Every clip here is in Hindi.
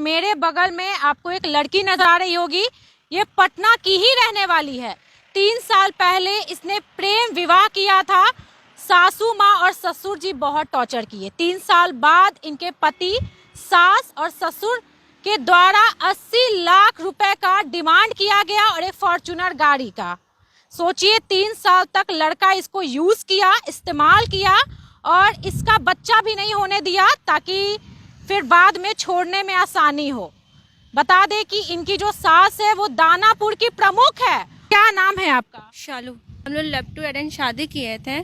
मेरे बगल में आपको एक लड़की नजर आ रही होगी। ये पटना की ही रहने वाली है। 3 साल पहले इसने प्रेम विवाह किया था। सासू माँ और ससुर जी बहुत टॉर्चर किए। 3 साल बाद इनके पति, सास और ससुर के द्वारा 80 लाख रुपए का डिमांड किया गया और एक फॉर्च्यूनर गाड़ी का। सोचिए, 3 साल तक लड़का इसको यूज किया, इस्तेमाल किया और इसका बच्चा भी नहीं होने दिया ताकि फिर बाद में छोड़ने में आसानी हो। बता दें कि इनकी जो सास है वो दानापुर की प्रमुख है। क्या नाम है आपका? शालू। हम लोग लव टू अरेंज शादी किए थे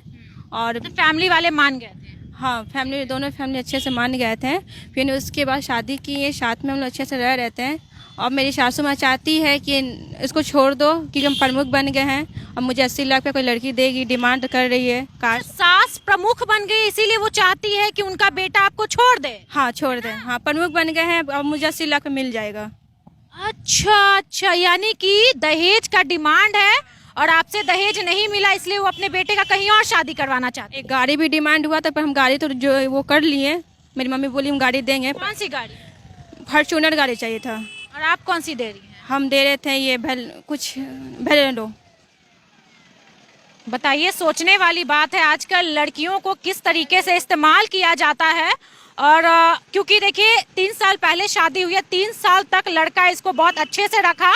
और तो फैमिली वाले मान गए थे? हाँ, दोनों फैमिली अच्छे से मान गए थे। फिर उसके बाद शादी किए, साथ में हम लोग अच्छे से रह रहे थे। और मेरी सासू माँ चाहती है कि इसको छोड़ दो क्योंकि हम प्रमुख बन गए हैं। अब मुझे 80 लाख का कोई लड़की देगी, डिमांड कर रही है। कार सास प्रमुख बन गई इसीलिए वो चाहती है कि उनका बेटा आपको छोड़ दे? हाँ, छोड़ दे। हाँ, प्रमुख बन गए हैं, अब मुझे 80 लाख में मिल जाएगा। अच्छा, यानी कि दहेज का डिमांड है और आपसे दहेज नहीं मिला इसलिए वो अपने बेटे का कहीं और शादी करवाना चाहते हैं। एक गाड़ी भी डिमांड हुआ था पर हम गाड़ी तो जो वो कर लिए। मेरी मम्मी बोली हम गाड़ी देंगे। कौन सी गाड़ी? फॉर्च्यूनर गाड़ी चाहिए था। और आप कौन सी दे रही हैं? हम दे रहे थे ये भेलो। बताइए, सोचने वाली बात है आजकल लड़कियों को किस तरीके से इस्तेमाल किया जाता है। और क्योंकि देखिए 3 साल पहले शादी हुई है, 3 साल तक लड़का इसको बहुत अच्छे से रखा,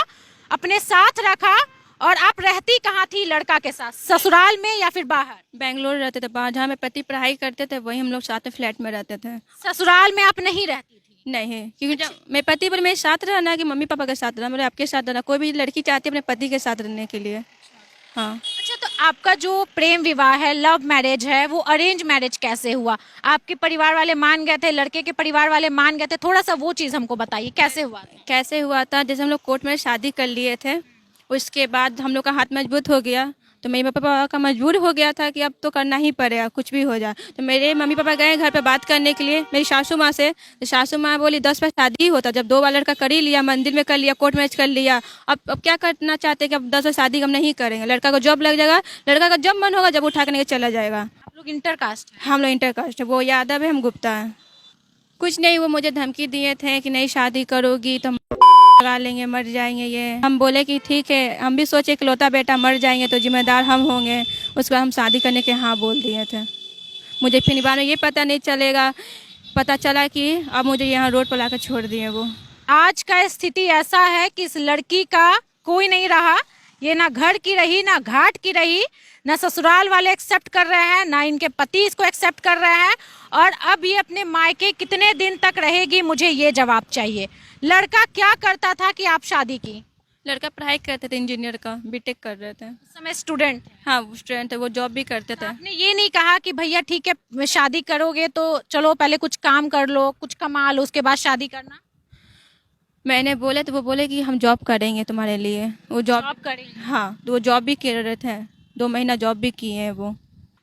अपने साथ रखा। और आप रहती कहाँ थी लड़का के साथ, ससुराल में या फिर बाहर? बेंगलोर रहते थे, बाहर जहाँ मेरे पति पढ़ाई करते थे वही हम लोग साथ में फ्लैट में रहते थे। ससुराल में आप नहीं रहती थी? नहीं, क्योंकि जब मेरे पति पर मेरे साथ रहना कि मम्मी पापा के साथ रहना, मेरे आपके साथ रहना। कोई भी लड़की चाहती है अपने पति के साथ रहने के लिए। हाँ। अच्छा, तो आपका जो प्रेम विवाह है, लव मैरिज है, वो अरेंज मैरिज कैसे हुआ? आपके परिवार वाले मान गए थे, लड़के के परिवार वाले मान गए थे? थोड़ा सा वो चीज़ हमको बताइए, कैसे हुआ था? कैसे हुआ था, जैसे हम लोग कोर्ट में शादी कर लिए थे, उसके बाद हम लोग का हाथ मजबूत हो गया तो मेरे पापा का मजबूर हो गया था कि अब तो करना ही पड़ेगा, कुछ भी हो जाए। तो मेरे मम्मी पापा गए घर पे बात करने के लिए मेरी सासू माँ से। तो सासू माँ बोली 10 पर शादी होता, जब 2 बार लड़का कर ही लिया, मंदिर में कर लिया, कोर्ट मैरिज कर लिया, अब क्या करना चाहते हैं कि अब 10 बार शादी हम नहीं करेंगे। लड़का को जॉब लग जाएगा, लड़का का जब मन होगा जब उठा कर चला जाएगा। आप लोग इंटरकास्ट हैं? हम लोग इंटरकास्ट है, वो यादव है, हम गुप्ता है। कुछ नहीं, वो मुझे धमकी दिए थे कि नहीं शादी करोगी तो लगा लेंगे, मर जाएंगे। ये हम बोले कि ठीक है, हम भी सोचे कि लौता बेटा मर जाएंगे तो जिम्मेदार हम होंगे। उसके बाद हम शादी करने के हाँ बोल दिए थे। मुझे फिर बाद में ये पता नहीं चलेगा, पता चला कि अब मुझे यहाँ रोड पर लाकर छोड़ दिए वो। आज का स्थिति ऐसा है कि इस लड़की का कोई नहीं रहा। ये ना घर की रही, ना घाट की रही, ना ससुराल वाले एक्सेप्ट कर रहे हैं, ना इनके पति इसको एक्सेप्ट कर रहे हैं। और अब ये अपने मायके कितने दिन तक रहेगी, मुझे ये जवाब चाहिए। लड़का क्या करता था कि आप शादी की? लड़का पढ़ाई करते थे, इंजीनियर का बीटेक कर रहे थे। उस समय स्टूडेंट? हाँ, वो स्टूडेंट थे, वो जॉब भी करते थे। आपने ये नहीं कहा कि भैया ठीक है शादी करोगे तो चलो पहले कुछ काम कर लो, कुछ कमा लो, उसके बाद शादी करना? मैंने बोले तो वो बोले कि हम जॉब करेंगे तुम्हारे लिए। वो जॉब करेंगे? हाँ, तो वो जॉब भी कर रहे थे, 2 महीना जॉब भी किए हैं वो।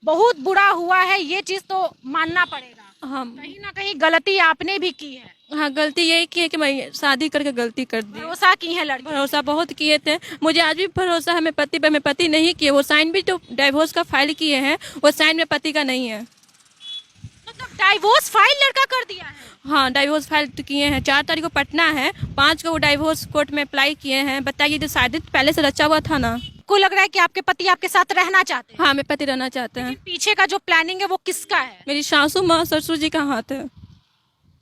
बहुत बुरा हुआ है, ये चीज तो मानना पड़ेगा। हम कहीं ना कहीं गलती आपने भी की है। हाँ, गलती यही की है कि मैं शादी करके गलती कर दी। भरोसा की है लड़की? भरोसा बहुत किए थे, मुझे आज भी भरोसा है मेरे पति पे। मेरे पति नहीं किए, वो साइन भी जो डाइवोर्स का फाइल किए हैं वो साइन मेरे पति का नहीं है। मतलब डाइवोर्स फाइल लड़का कर दिया है? हाँ, डाइवोर्स फाइल तो किए हैं। 4 तारीख को पटना है, 5 को वो डाइवोर्स कोर्ट में अप्लाई किए हैं। बताइए, जो शादी पहले से रचा हुआ था ना। को लग रहा है कि आपके पति आपके साथ रहना चाहते हैं? हाँ, मेरे पति रहना चाहते हैं। पीछे का जो प्लानिंग है वो किसका है? मेरी सासू माँ ससुर जी का हाथ है।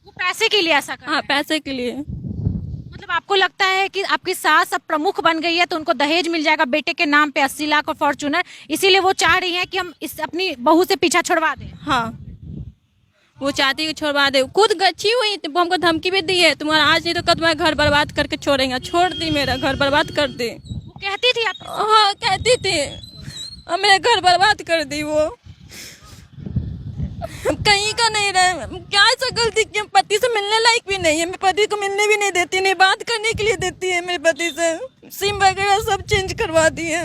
वो पैसे के लिए ऐसा कर रहे हाँ, हैं? पैसे के लिए। मतलब आपको लगता है कि आपकी सास अब प्रमुख बन गई है तो उनको दहेज मिल जाएगा बेटे के नाम पे 80 लाख और फॉर्च्यूनर, इसीलिए वो चाह रही है कि हम इस अपनी बहू से पीछा छुड़वा दें? हाँ, वो चाहती है कि छोड़वा दे। खुद गच्छी हुई तो वो हमको धमकी भी दी है, तुम्हारा आज नहीं तो कल तुम्हारा घर बर्बाद करके छोड़ेंगे। छोड़ दी, मेरा घर बर्बाद कर दी। वो कहती थी आप? हाँ, कहती थी, अब मेरा घर बर्बाद कर दी वो। कहीं का नहीं रहे, क्या ऐसा गलती की? पति से मिलने लायक भी नहीं है, मेरे पति को मिलने भी नहीं देती, नहीं बात करने के लिए देती है। मेरे पति से सिम वगैरह सब चेंज करवा दिए।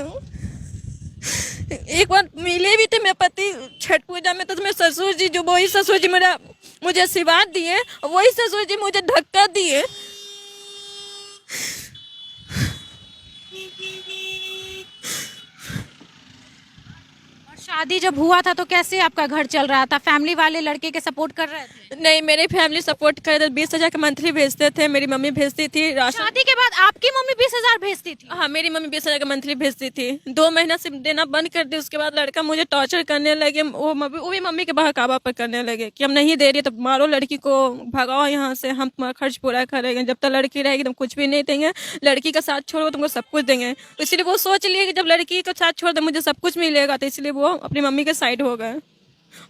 एक बार मिले भी थे मेरे पति छठ पूजा में, तो मेरे ससुर जी, जो वही ससुर जी मेरा मुझे आशीर्वाद दिए, वही ससुर जी मुझे धक्का दिए। शादी जब हुआ था तो कैसे आपका घर चल रहा था? फैमिली वाले लड़के के सपोर्ट कर रहे थे? नहीं, मेरी फैमिली सपोर्ट करे तो 20,000 का मंथली भेजते थे, मेरी मम्मी भेजती थी राशन। शादी के बाद आपकी मम्मी 20,000 भेजती थी? हाँ, मेरी मम्मी 20,000 का मंथली भेजती थी। 2 महीना से देना बंद कर दी। उसके बाद लड़का मुझे टॉर्चर करने लगे, वो भी मम्मी के बहकावा पर करने लगे कि हम नहीं दे रही तो मारो लड़की को, भगाओ यहाँ से, हम तुम्हारा खर्च पूरा करेंगे, जब तक लड़की रहेगी तुम कुछ भी नहीं देंगे, लड़की का साथ छोड़ो तुमको सब कुछ देंगे। तो इसलिए वो सोच लिए कि जब लड़की का साथ छोड़ दे मुझे सब कुछ मिलेगा, तो इसलिए वो अपनी मम्मी के साइड हो गए।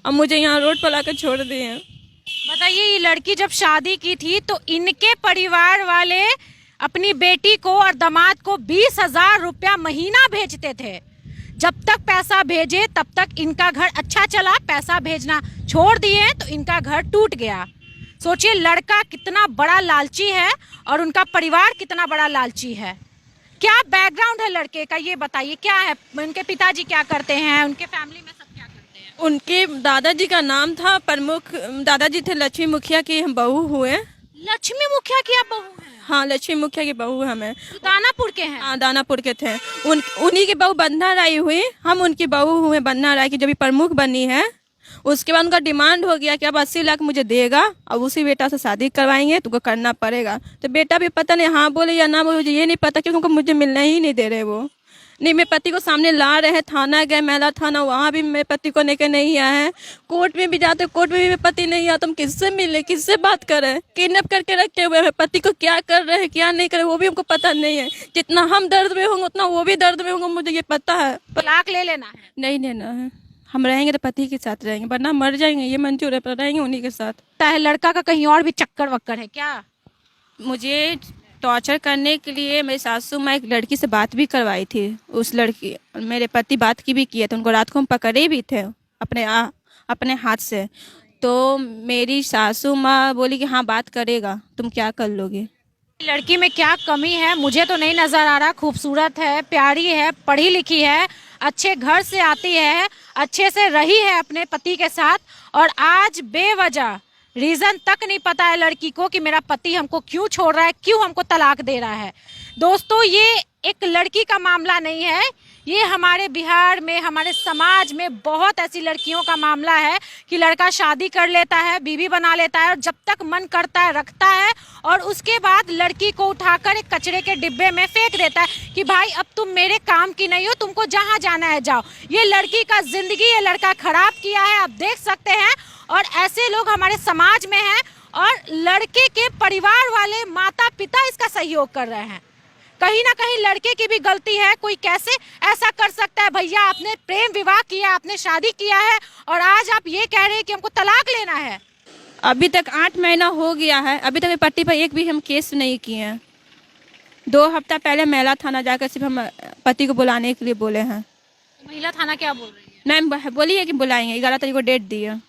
अब मुझे यहाँ रोड पर लाकर छोड़ दिए हैं। बताइए, ये लड़की जब शादी की थी तो इनके परिवार वाले अपनी बेटी को और दामाद को 20,000 रुपया महीना भेजते थे। जब तक पैसा भेजे तब तक इनका घर अच्छा चला, पैसा भेजना छोड़ दिए तो इनका घर टूट गया। सोचिए लड़का कितना बड़ा लालची है और उनका परिवार कितना बड़ा लालची है। क्या बैकग्राउंड है लड़के का, ये बताइए, क्या है? उनके पिताजी क्या करते हैं, उनके फैमिली में सब क्या करते हैं? उनके दादाजी का नाम था प्रमुख, दादाजी थे लक्ष्मी मुखिया की हम बहू हुए। लक्ष्मी मुखिया की आप बहू हैं? हाँ, लक्ष्मी मुखिया की बहू हमें। दानापुर के हैं? हाँ, दानापुर के थे। उन्हीं की बहू बंधना राय हुई, हम उनकी बहू हुए बंधना राय की जब भी प्रमुख बनी है। उसके बाद उनका डिमांड हो गया कि अब 80 लाख मुझे देगा, अब उसी बेटा से शादी करवाएंगे, तुमको करना पड़ेगा। तो बेटा भी पता नहीं हाँ बोले या ना बोले, मुझे ये नहीं पता क्योंकि मुझे मिलने ही नहीं दे रहे वो। नहीं, मेरे पति को सामने ला रहे, थाना गए, मैला थाना, वहाँ भी मेरे पति को लेकर नहीं आए हैं। कोर्ट में भी जाते, कोर्ट में भी मेरे पति नहीं आता। हम किससे मिले, किससे बात करें? किडनैप करके रखे हुए हैं। पति को क्या कर रहे हैं, क्या नहीं कर रहे, वो भी हमको पता नहीं है। जितना हम दर्द में होंगे उतना वो भी दर्द में होंगे, मुझे ये पता है। तलाक ले लेना है? नहीं लेना है। हम रहेंगे तो पति के साथ रहेंगे, वरना मर जाएंगे, ये मंजूर है, पर रहेंगे उन्हीं के साथ। लड़का का कहीं और भी चक्कर वक्कर है क्या? मुझे टॉर्चर करने के लिए मेरी सासू माँ एक लड़की से बात भी करवाई थी। उस लड़की, मेरे पति बात की भी किए थे, उनको रात को हम पकड़े भी थे अपने हाथ से। तो मेरी सासू माँ बोली कि हाँ बात करेगा, तुम क्या कर लोगे। लड़की में क्या कमी है मुझे तो नहीं नजर आ रहा। खूबसूरत है, प्यारी है, पढ़ी लिखी है, अच्छे घर से आती है, अच्छे से रही है अपने पति के साथ, और आज बेवजह रीजन तक नहीं पता है लड़की को कि मेरा पति हमको क्यों छोड़ रहा है, क्यों हमको तलाक दे रहा है। दोस्तों, ये एक लड़की का मामला नहीं है, ये हमारे बिहार में, हमारे समाज में बहुत ऐसी लड़कियों का मामला है कि लड़का शादी कर लेता है, बीवी बना लेता है और जब तक मन करता है रखता है, और उसके बाद लड़की को उठाकर एक कचरे के डिब्बे में फेंक देता है कि भाई अब तुम मेरे काम की नहीं हो, तुमको जहाँ जाना है जाओ। ये लड़की का जिंदगी ये लड़का खराब किया है, आप देख सकते हैं। और ऐसे लोग हमारे समाज में हैं और लड़के के परिवार वाले, माता पिता इसका सहयोग कर रहे हैं। कहीं ना कहीं लड़के की भी गलती है। कोई कैसे ऐसा कर सकता है? भैया, आपने प्रेम विवाह किया, आपने शादी किया है और आज आप ये कह रहे हैं कि हमको तलाक लेना है। अभी तक 8 महीना हो गया है, अभी तक मेरे पति पर एक भी हम केस नहीं किए हैं। 2 हफ्ता पहले महिला थाना जाकर सिर्फ हम पति को बुलाने के लिए बोले हैं। महिला थाना क्या बोल रही है? नहीं, बोली है कि बुलाएंगे, 11 तारीख को डेट दी है।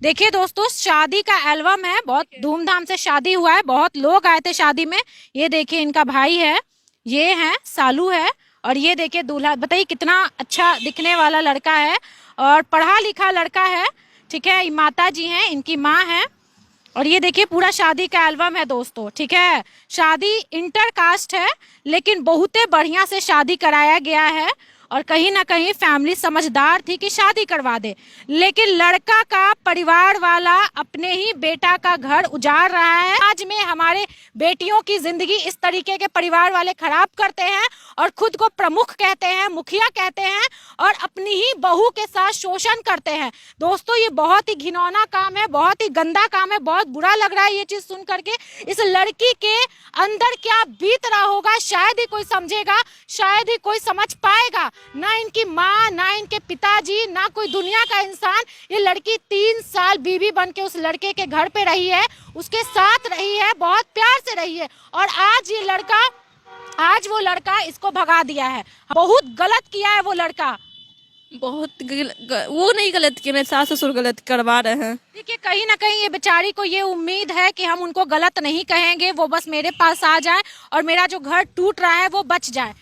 देखिए दोस्तों, शादी का एल्बम है, बहुत धूमधाम से शादी हुआ है, बहुत लोग आए थे शादी में। ये देखिए इनका भाई है, ये है सालू है, और ये देखिए दूल्हा। बताइए कितना अच्छा दिखने वाला लड़का है और पढ़ा लिखा लड़का है। ठीक है, माता जी हैं, इनकी माँ है, और ये देखिए पूरा शादी का एल्बम है दोस्तों। ठीक है, शादी इंटर कास्ट है लेकिन बहुते बढ़िया से शादी कराया गया है, और कहीं ना कहीं फैमिली समझदार थी कि शादी करवा दे। लेकिन लड़का का परिवार वाला अपने ही बेटा का घर उजाड़ रहा है। आज में हमारे बेटियों की जिंदगी इस तरीके के परिवार वाले खराब करते हैं और खुद को प्रमुख कहते हैं, मुखिया कहते हैं, और अपनी ही बहू के साथ शोषण करते हैं। दोस्तों, ये बहुत ही घिनौना काम है, बहुत ही गंदा काम है, बहुत बुरा लग रहा है ये चीज सुन करके। इस लड़की के अंदर क्या बीत रहा होगा शायद ही कोई समझेगा, शायद ही कोई समझ पाएगा। ना इनकी माँ, ना इनके पिताजी, ना कोई दुनिया का इंसान। ये लड़की 3 साल बीवी बन के उस लड़के के घर पे रही है, उसके साथ रही है, बहुत प्यार से रही है, और आज वो लड़का इसको भगा दिया है। बहुत गलत किया है वो लड़का, वो नहीं गलत किया, मेरे सास ससुर गलत करवा रहे हैं। देखिए कहीं ना कहीं ये बेचारी को ये उम्मीद है कि हम उनको गलत नहीं कहेंगे, वो बस मेरे पास आ जाए और मेरा जो घर टूट रहा है वो बच जाए।